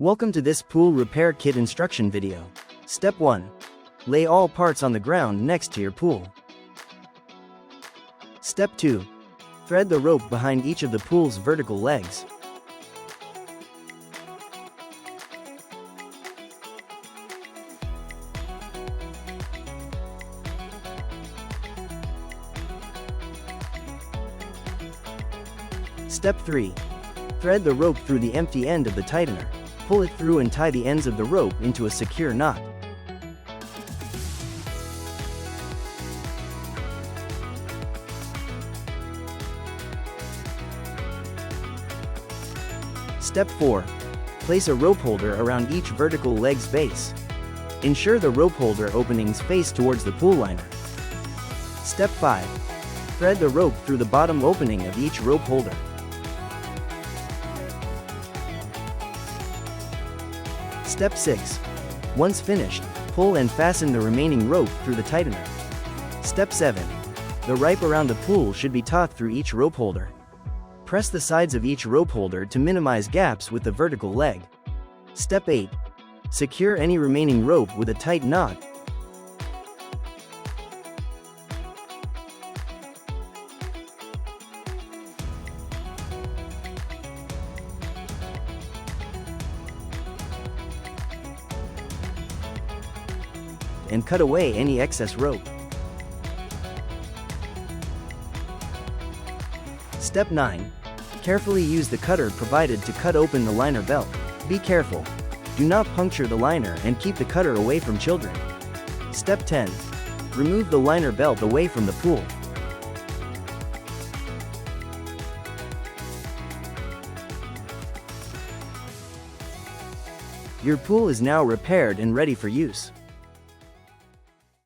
Welcome to this pool repair kit instruction video. Step 1. Lay all parts on the ground next to your pool. Step 2. Thread the rope behind each of the pool's vertical legs. Step 3. Thread the rope through the empty end of the tightener. Pull it through and tie the ends of the rope into a secure knot. Step 4. Place a rope holder around each vertical leg's base. Ensure the rope holder openings face towards the pool liner. Step 5. Thread the rope through the bottom opening of each rope holder. Step 6. Once finished, pull and fasten the remaining rope through the tightener. Step 7. The ripe around the pool should be taut through each rope holder. Press the sides of each rope holder to minimize gaps with the vertical leg. Step 8. Secure any remaining rope with a tight knot. And cut away any excess rope. Step 9. Carefully use the cutter provided to cut open the liner belt. Be careful. Do not puncture the liner and keep the cutter away from children. Step 10. Remove the liner belt away from the pool. Your pool is now repaired and ready for use.